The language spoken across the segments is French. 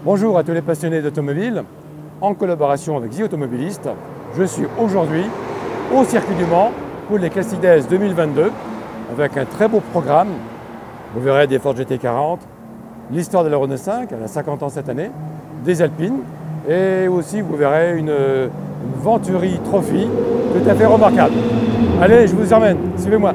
Bonjour à tous les passionnés d'automobile. En collaboration avec The Automobiliste, je suis aujourd'hui au circuit du Mans pour les Classic Days 2022 avec un très beau programme. Vous verrez des Ford GT40, l'histoire de la Renault 5, elle a 50 ans cette année, des Alpines et aussi vous verrez une Venturi Trophy tout à fait remarquable. Allez, je vous emmène, suivez-moi.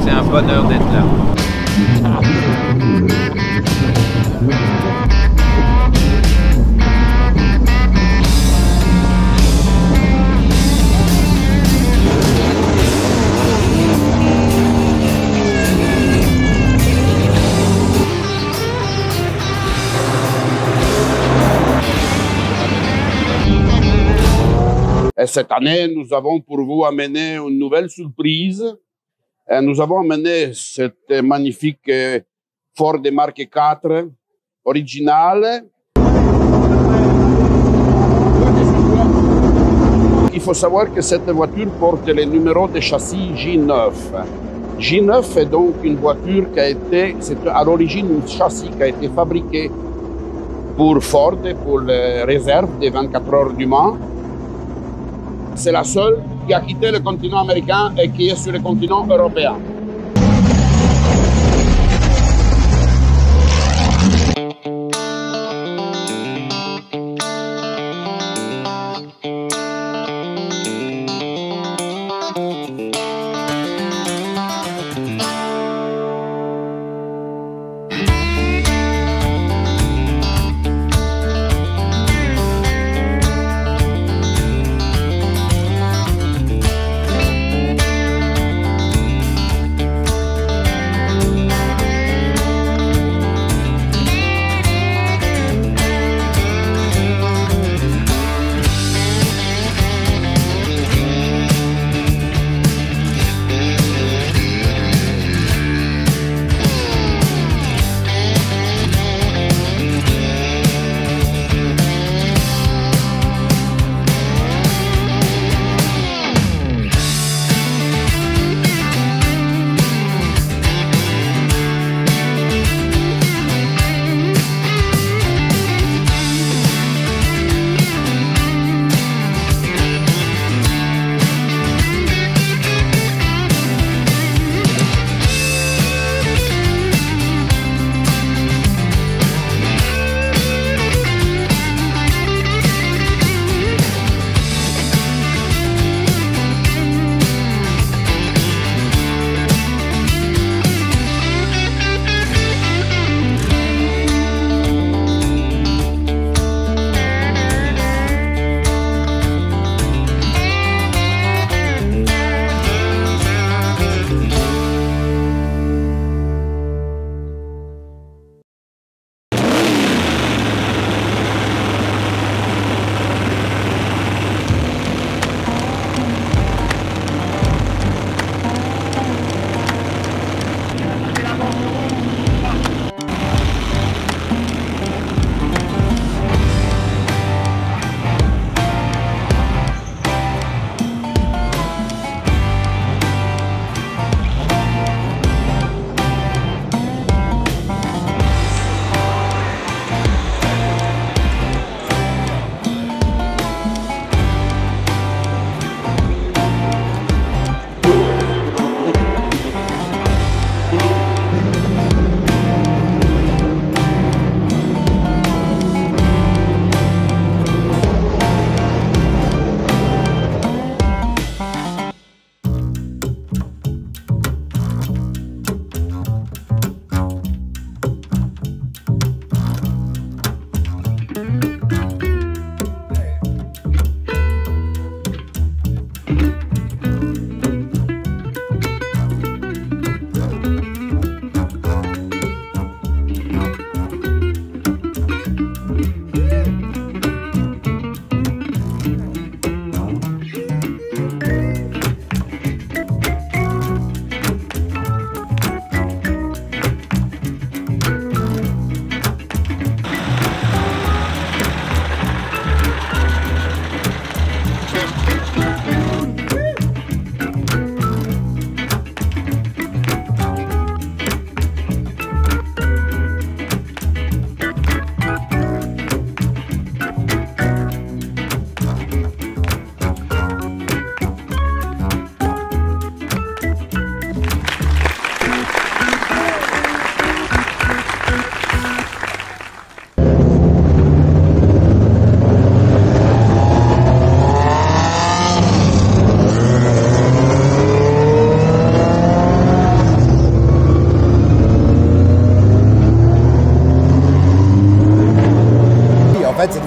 C'est un bonheur d'être là. Et cette année, nous avons pour vous amené une nouvelle surprise. Et nous avons amené cette magnifique Ford Mark 4 originale. Il faut savoir que cette voiture porte le numéro de châssis J9. J9 est donc une voiture qui a été, c'est à l'origine un châssis qui a été fabriqué pour Ford, pour les réserves des 24 heures du Mans. C'est la seule qui a quitté le continent américain et qui est sur le continent européen.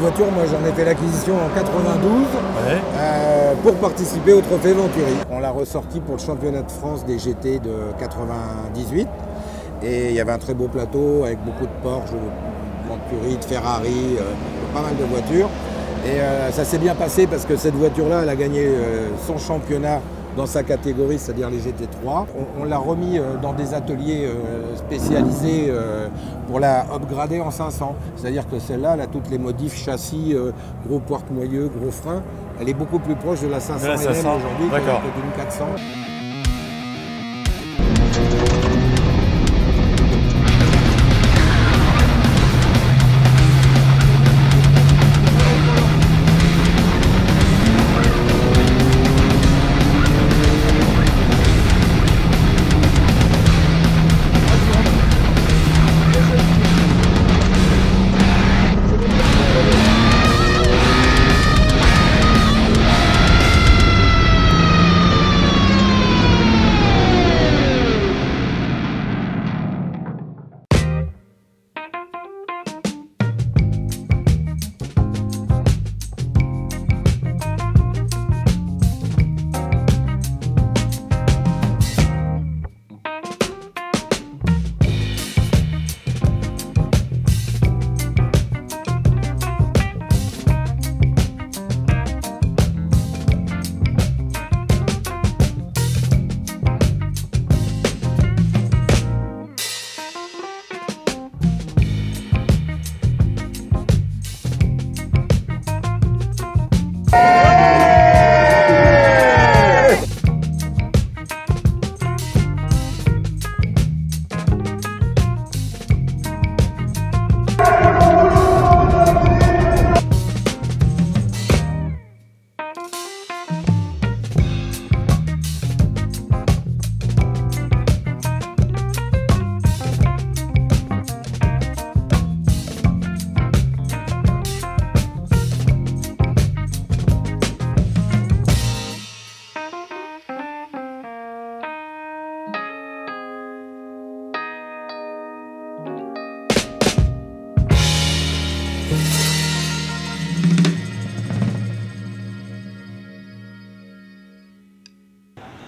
voiture, moi j'en ai fait l'acquisition en 92 Ouais. pour participer au Trophée Venturi. On l'a ressorti pour le championnat de France des GT de 98 et il y avait un très beau plateau avec beaucoup de Porsche, de Venturi, de Ferrari, pas mal de voitures. Et ça s'est bien passé parce que cette voiture-là, elle a gagné son championnat dans sa catégorie, c'est-à-dire les GT3. On l'a remis dans des ateliers spécialisés pour la upgrader en 500. C'est-à-dire que celle-là, elle a toutes les modifs châssis, gros porte-moyeux, gros frein. Elle est beaucoup plus proche de la 500 De la 500, aujourd'hui d'accord. que d'une 400.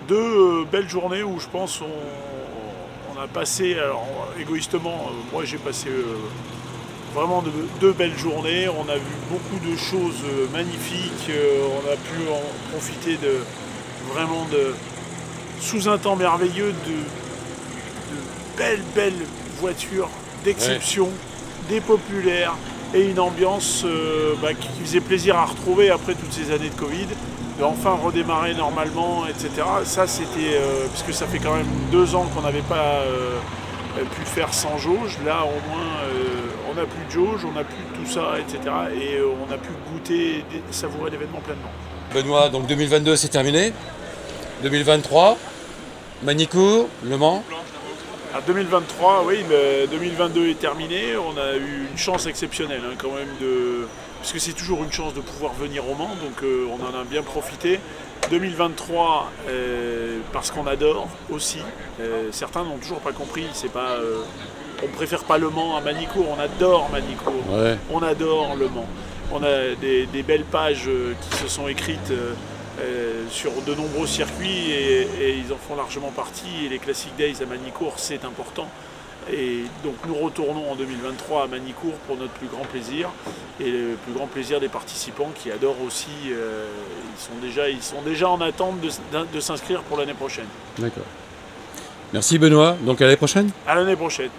Deux belles journées où je pense on a passé, alors égoïstement, moi j'ai passé vraiment deux belles journées. On a vu beaucoup de choses magnifiques, on a pu en profiter vraiment sous un temps merveilleux de belles voitures d'exception, des populaires et une ambiance qui faisait plaisir à retrouver après toutes ces années de Covid. De enfin redémarrer normalement, etc. Ça c'était, puisque ça fait quand même 2 ans qu'on n'avait pas pu faire sans jauge. Là au moins on n'a plus de jauge, on n'a plus de tout ça, etc. Et on a pu goûter, savourer l'événement pleinement. Benoît, donc 2022 c'est terminé. 2023, Magny-Cours, Le Mans. À 2023, oui, 2022 est terminé. On a eu une chance exceptionnelle quand même parce que c'est toujours une chance de pouvoir venir au Mans, donc on en a bien profité. 2023, parce qu'on adore aussi. Certains n'ont toujours pas compris. C'est pas, on préfère pas Le Mans à Magny-Cours. On adore Magny-Cours. Ouais. On adore Le Mans. On a des belles pages qui se sont écrites. Sur de nombreux circuits et ils en font largement partie et les Classic Days à Magny-Cours c'est important et donc nous retournons en 2023 à Magny-Cours pour notre plus grand plaisir et le plus grand plaisir des participants qui adorent aussi, ils sont déjà en attente de s'inscrire pour l'année prochaine. D'accord. Merci Benoît, donc à l'année prochaine. À l'année prochaine.